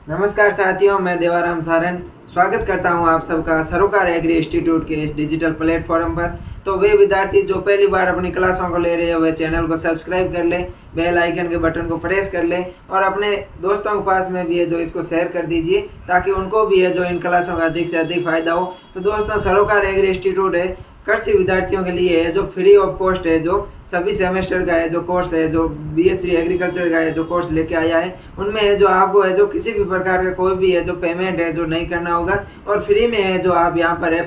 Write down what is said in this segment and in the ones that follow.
नमस्कार साथियों, मैं देवाराम सारन स्वागत करता हूं आप सबका सरोकार एग्री इंस्टीट्यूट के इस डिजिटल प्लेटफॉर्म पर। तो वे विद्यार्थी जो पहली बार अपनी क्लासों को ले रहे हैं वह चैनल को सब्सक्राइब कर लें, बेल आइकन के बटन को प्रेस कर लें और अपने दोस्तों के पास में भी है जो इसको शेयर कर दीजिए ताकि उनको भी है जो इन क्लासों का अधिक से अधिक फायदा हो। तो दोस्तों, सरोकार एग्री इंस्टीट्यूट है कृषि विद्यार्थियों के लिए है जो फ्री ऑफ कॉस्ट है, जो सभी सेमेस्टर का है जो कोर्स है, जो बीएससी एग्रीकल्चर का है जो कोर्स लेके आया है, उनमें है जो आपको है जो किसी भी प्रकार का कोई भी है जो पेमेंट है जो नहीं करना होगा और फ्री में है जो आप यहाँ पर है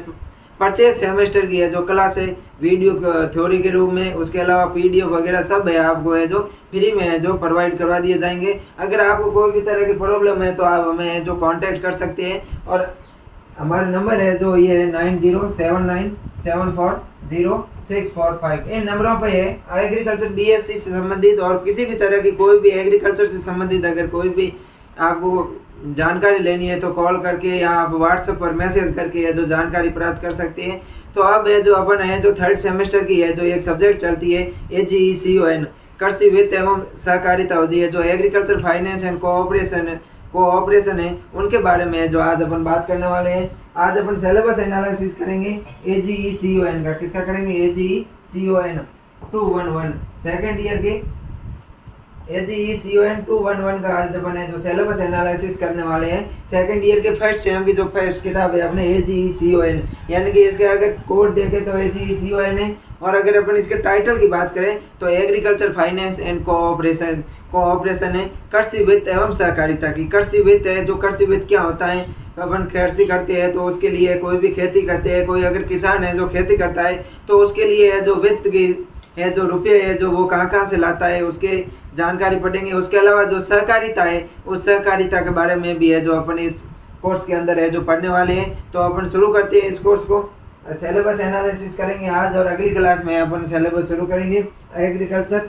प्रत्येक सेमेस्टर की है जो क्लास है वीडियो थ्योरी के रूप में, उसके अलावा पीडीएफ वगैरह सब है आपको है जो फ्री में है जो प्रोवाइड करवा दिए जाएंगे। अगर आपको कोई भी तरह की प्रॉब्लम है तो आप हमें जो कांटेक्ट कर सकते हैं और हमारा नंबर है जो ये है 9079740645। इन नंबरों पे है एग्रीकल्चर बीएससी से संबंधित और किसी भी तरह की कोई भी एग्रीकल्चर से संबंधित अगर कोई भी आपको जानकारी लेनी है तो कॉल करके या आप व्हाट्सएप पर मैसेज करके है जो जानकारी प्राप्त कर सकते हैं। तो अब है जो अपन है जो थर्ड सेमेस्टर की है जो एक सब्जेक्ट चलती है AGECON कृषि वित्त एवं सहकारिता होती है जो एग्रीकल्चर फाइनेंस एंड कोऑपरेशन है, उनके बारे में जो आज अपन बात करने वाले हैं। आज अपन सिलेबस एनालिसिस करेंगे AGECON का। किसका करेंगे? AGECON 211 सेकेंड ईयर के AGECON 211 का आज अपन है जो सिलेबस एनालिसिस करने वाले हैं। सेकेंड ईयर के फर्स्ट सेम की जो फर्स्ट किताब है अपने AGECON, यानी कि इसके अगर कोड देखें तो AGECON है और अगर अपन इसके टाइटल की बात करें तो एग्रीकल्चर फाइनेंस एंड कोऑपरेशन है कृषि वित्त एवं सहकारिता की। कृषि वित्त है जो कृषि वित्त क्या होता है, अपन कृषि करते हैं तो उसके लिए कोई भी खेती करते हैं, कोई अगर किसान है जो खेती करता है तो उसके लिए है जो वित्त की है जो रुपये है जो वो कहाँ से लाता है उसके जानकारी पढ़ेंगे। उसके अलावा जो सहकारिता है उस सहकारिता के बारे में भी है जो अपन इस कोर्स के अंदर है जो पढ़ने वाले हैं। तो अपन शुरू करते हैं इस कोर्स को। सिलेबस एनालिसिस करेंगे आज और अगली क्लास में अपन सिलेबस शुरू करेंगे एग्रीकल्चर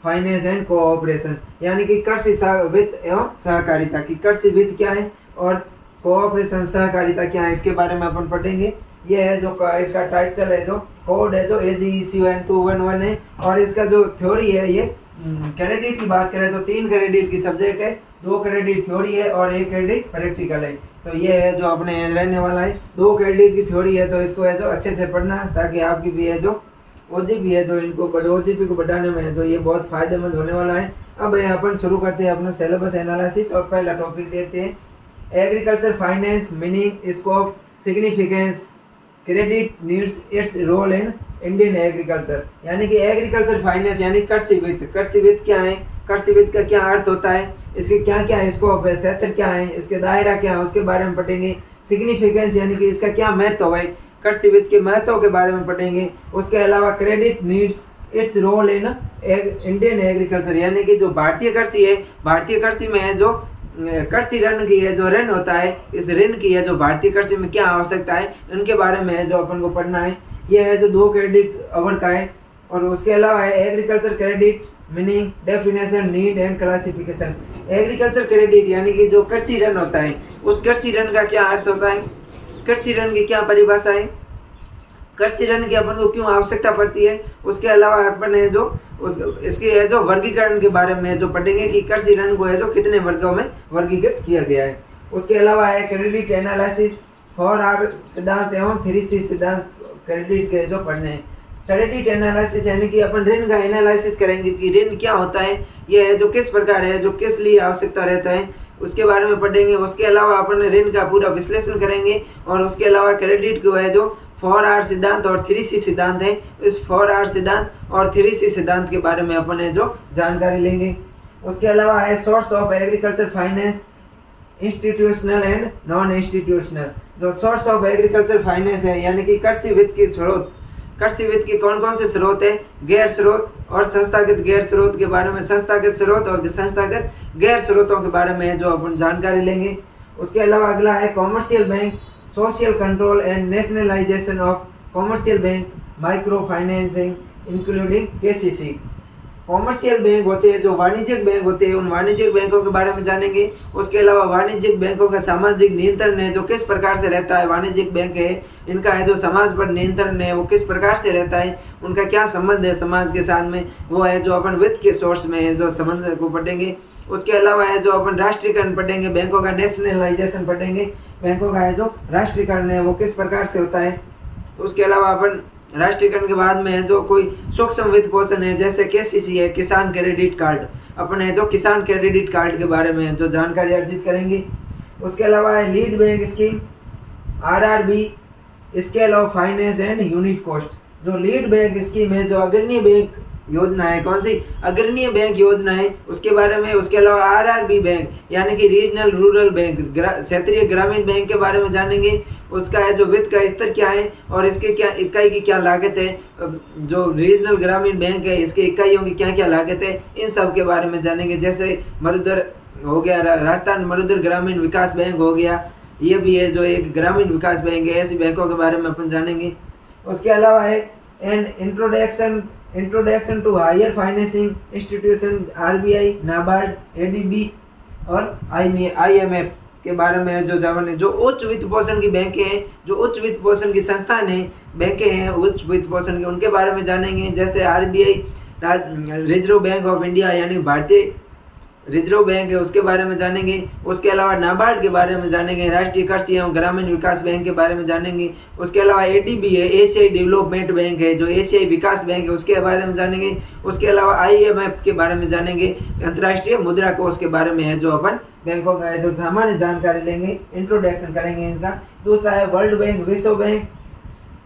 फाइनेंस एंड कोऑपरेशन, यानी कि कृषि वित्त एवं सहकारिता की। कृषि वित्त क्या है और कोऑपरेशन सहकारिता क्या है इसके बारे में अपन पढ़ेंगे। ये है जो इसका टाइटल है जो कोड है जो AGECON 211 है और इसका जो थ्योरी है ये क्रेडिट की बात करें तो 3 क्रेडिट की सब्जेक्ट है, 2 क्रेडिट थ्योरी है और 1 क्रेडिट प्रैक्टिकल है। तो ये है जो अपने रहने वाला है 2 क्रेडिट की थ्योरी है तो इसको है जो अच्छे से पढ़ना ताकि आपकी भी है जो OGP है जो इनको OGP को बढ़ाने में है जो ये बहुत फायदेमंद होने वाला है। अब अपन शुरू करते हैं अपना सिलेबस एनालिसिस और पहला टॉपिक देखते हैं agriculture finance meaning scope significance credit needs its role in Indian agriculture, यानी कि एग्रीकल्चर फाइनेंस यानी कृषि वित्त। कृषि वित्त क्या है, कृषि वित्त का क्या अर्थ होता है, इसके क्या क्या स्कोप है, क्षेत्र क्या है, इसके दायरा क्या है उसके बारे में पढ़ेंगे। सिग्निफिकेंस यानी कि इसका क्या महत्व है, कृषि वित्त के महत्व के बारे में पढ़ेंगे। उसके अलावा credit needs its role in Indian agriculture, यानी कि जो भारतीय कृषि है, भारतीय कृषि में है जो कृषि ऋण की है जो ऋण होता है, इस ऋण की है जो भारतीय कृषि में क्या आवश्यकता है उनके बारे में है जो अपन को पढ़ना है। यह है जो 2 क्रेडिट अवर का है और उसके अलावा है agriculture credit meaning definition need and classification. Agriculture credit यानी कि जो कृषि ऋण होता है उस कृषि ऋण का क्या अर्थ होता है, कृषि ऋण की क्या परिभाषा है, कृषि ऋण की अपन को क्यों आवश्यकता पड़ती है। उसके अलावा अपन है जो इसके है जो वर्गीकरण के बारे में जो पढ़ेंगे कि कृषि ऋण को है जो कितने वर्गों में वर्गीकृत किया गया है। उसके अलावा है क्रेडिट एनालिसिस 4R सिद्धांत एवं 3C सिद्धांत क्रेडिट के जो पढ़ने हैं। क्रेडिट एनालिसिस यानी कि अपन ऋण का एनालिसिस करेंगे कि ऋण क्या होता है, यह है जो किस प्रकार है, जो किस लिए आवश्यकता रहता है उसके बारे में पढ़ेंगे। उसके अलावा अपन ऋण का पूरा विश्लेषण करेंगे और उसके अलावा क्रेडिट को है जो 4R सिद्धांत और 3C सिद्धांत है, इस 4R सिद्धांत और 3C सिद्धांत के बारे में अपन है जो जानकारी लेंगे। उसके अलावा है source of agriculture finance institutional and non institutional. जो सोर्स ऑफ एग्रीकल्चर फाइनेंस है यानी कि कृषि वित्त के स्रोत, कृषि वित्त के कौन कौन से स्रोत है, गैर स्रोत और संस्थागत गैर स्रोत के बारे में, संस्थागत स्रोत और संस्थागत गैर स्रोतों के बारे में जो अपन जानकारी लेंगे। उसके अलावा अगला है commercial bank social control and nationalisation of commercial bank micro financing including KCC। Commercial bank होते हैं जो वाणिज्यिक बैंक होते हैं, उन वाणिज्यिक बैंकों के बारे में जानेंगे। उसके अलावा वाणिज्यिक बैंकों का सामाजिक नियंत्रण है जो किस प्रकार से रहता है, वाणिज्यिक बैंक है इनका है जो समाज पर नियंत्रण है वो किस प्रकार से रहता है, उनका क्या संबंध है समाज के साथ में, वो है जो अपन वित्त के सोर्स में है जो संबंध को पढ़ेंगे। उसके अलावा है जो अपन राष्ट्रीयकरण पढ़ेंगे, बैंकों का नेशनलाइजेशन पढ़ेंगे, बैंकों का है जो राष्ट्रीयकरण है वो किस प्रकार से होता है। उसके अलावा अपन राष्ट्रीयकरण के बाद में है जो कोई सूक्ष्म वित्त पोषण है, जैसे केसीसी है, किसान क्रेडिट कार्ड, अपन है जो किसान क्रेडिट कार्ड के बारे में जो जानकारी अर्जित करेंगे। उसके अलावा है lead bank scheme, RRB, scale of finance and unit cost. जो लीड बैंक स्कीम है, जो अग्रणी बैंक योजना है, कौन सी अग्रणी बैंक योजना है उसके बारे में। उसके अलावा आरआरबी बैंक यानी कि रीजनल रूरल बैंक, क्षेत्रीय ग्रामीण बैंक के बारे में जानेंगे। उसका है जो वित्त का स्तर क्या है और इसके क्या इकाई की क्या लागत है। जो रीजनल ग्रामीण बैंक है इसके इकाइयों की क्या क्या लागत है, इन सब के बारे में जानेंगे। जैसे मरुधर हो गया, राजस्थान मरुधर ग्रामीण विकास बैंक हो गया, ये भी है जो एक ग्रामीण विकास बैंक है, ऐसी बैंकों के बारे में अपन जानेंगे। उसके अलावा है and introduction to higher financing institution, RBI, NABARD, ADB और आईएमएफ के बारे में जो जाने। जो उच्च वित्त पोषण की बैंकें हैं, जो उच्च वित्त पोषण की संस्थान है, बैंकें हैं उच्च वित्त पोषण की, उनके बारे में जानेंगे। जैसे RBI, reserve bank of India यानी भारतीय रिजर्व बैंक है, उसके बारे में जानेंगे। उसके अलावा नाबार्ड के बारे में जानेंगे, राष्ट्रीय कृषि एवं ग्रामीण विकास बैंक के बारे में जानेंगे। उसके अलावा एडीबी है, एशियाई डेवलपमेंट बैंक है, जो एशियाई विकास बैंक है, उसके बारे में जानेंगे। उसके अलावा आईएमएफ के बारे में जानेंगे, अंतर्राष्ट्रीय मुद्रा कोष के बारे में है जो अपन बैंकों का है जो सामान्य जानकारी लेंगे, इंट्रोडक्शन करेंगे इनका। दूसरा है वर्ल्ड बैंक, विश्व bank,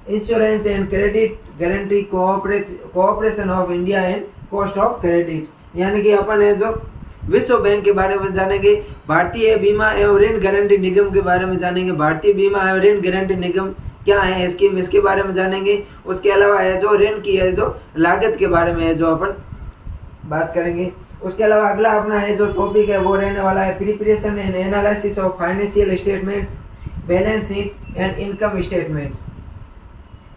insurance and credit guarantee cooperation of India and cost of credit, यानी कि अपन है जो विश्व बैंक के बारे में जानेंगे। भारतीय बीमा एवं ऋण गारंटी निगम के बारे में जानेंगे, भारतीय बीमा एवं ऋण गारंटी निगम क्या है स्कीम, इसके बारे में जानेंगे। उसके अलावा है जो ऋण की है जो लागत के बारे में है जो अपन बात करेंगे। उसके अलावा अगला अपना है जो टॉपिक है वो रहने वाला है preparation and analysis of financial statements, balance sheet and income statements.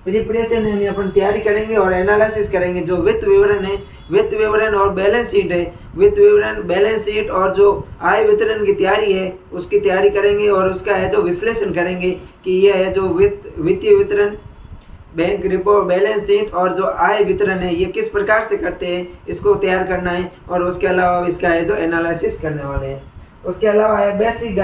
Preparation यानी अपन तैयारी करेंगे और एनालिसिस करेंगे। जो वित्त विवरण है, वित्त विवरण और बैलेंस शीट है, वित्त विवरण, बैलेंस शीट और जो आय वितरण की तैयारी है उसकी तैयारी करेंगे और उसका है जो विश्लेषण करेंगे कि यह है जो वित्तीय वितरण, बैंक रिपोर्ट, बैलेंस शीट और जो आय वितरण है ये किस प्रकार से करते हैं, इसको तैयार करना है। और उसके अलावा इसका है जो एनालिसिस करने वाले हैं। उसके अलावा है basic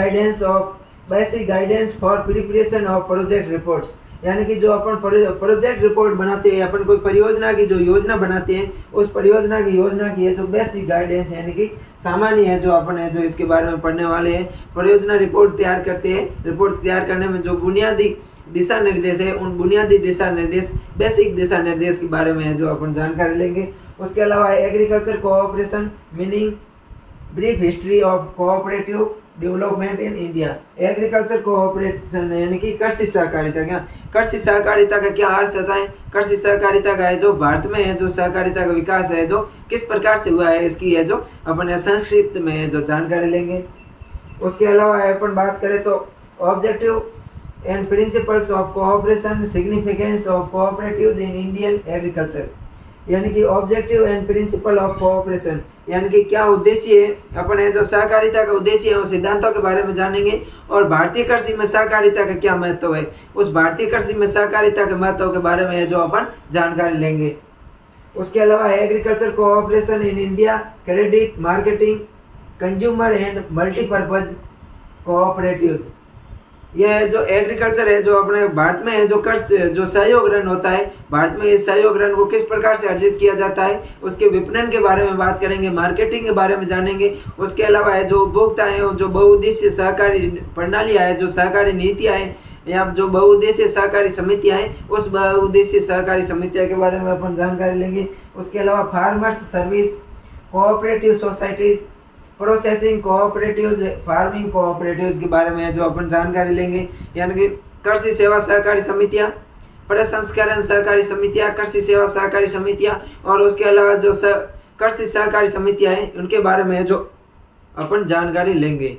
guidance for preparation of project reports, यानी कि जो अपन प्रोजेक्ट रिपोर्ट बनाते हैं, अपन कोई परियोजना की जो योजना बनाते हैं, उस परियोजना की है जो बेसिक गाइडेंस यानी कि सामान्य है जो अपन है जो इसके बारे में पढ़ने वाले हैं। परियोजना रिपोर्ट तैयार करते हैं, रिपोर्ट तैयार करने में जो बुनियादी दिशा निर्देश है, उन बुनियादी दिशा निर्देश, बेसिक दिशा निर्देश के बारे में है जो अपन जानकारी लेंगे। उसके अलावा agriculture cooperation meaning, brief history of cooperative development in India. Agriculture cooperation यानी कि कृषि सहकारिता, क्या कृषि सहकारिता का क्या अर्थ होता है। कृषि सहकारिता का है जो भारत में है जो सहकारिता का विकास है जो किस प्रकार से हुआ है, इसकी है जो अपन संक्षिप्त में है जो जानकारी लेंगे। उसके अलावा अपन बात करें तो objective and principles of cooperation, significance of cooperatives in Indian agriculture, यानी कि objective and principle of cooperation यानी कि क्या उद्देश्य है, अपन है जो सहकारिता का उद्देश्य है उस सिद्धांतों के बारे में जानेंगे। और भारतीय कृषि में सहकारिता का क्या महत्व है, उस भारतीय कृषि में सहकारिता के महत्व के बारे में है जो अपन जानकारी लेंगे। उसके अलावा agriculture cooperation in India, credit, marketing, consumer and multipurpose cooperatives, यह जो एग्रीकल्चर है जो अपने भारत में है जो कृषि जो सहयोग ऋण होता है, भारत में इस सहयोग ऋण को किस प्रकार से अर्जित किया जाता है, उसके विपणन के बारे में बात करेंगे, मार्केटिंग के बारे में जानेंगे। उसके अलावा है जो उपभोक्ता है, जो बहुउद्देशीय सहकारी प्रणालियाँ है, जो सहकारी नीतियाँ हैं या जो बहुउद्देशीय सहकारी समितियाँ हैं, उस बहुउद्देशीय सहकारी समितियों के बारे में अपन जानकारी लेंगे। उसके अलावा farmers service cooperative societies, processing cooperatives, farming cooperatives के बारे में है जो अपन जानकारी लेंगे, यानी कि कृषि सेवा सहकारी समितियां, प्रसंस्करण सहकारी समितियां, कृषि सेवा सहकारी समितियां और उसके अलावा जो कृषि सहकारी समितियां हैं उनके बारे में है जो अपन जानकारी लेंगे।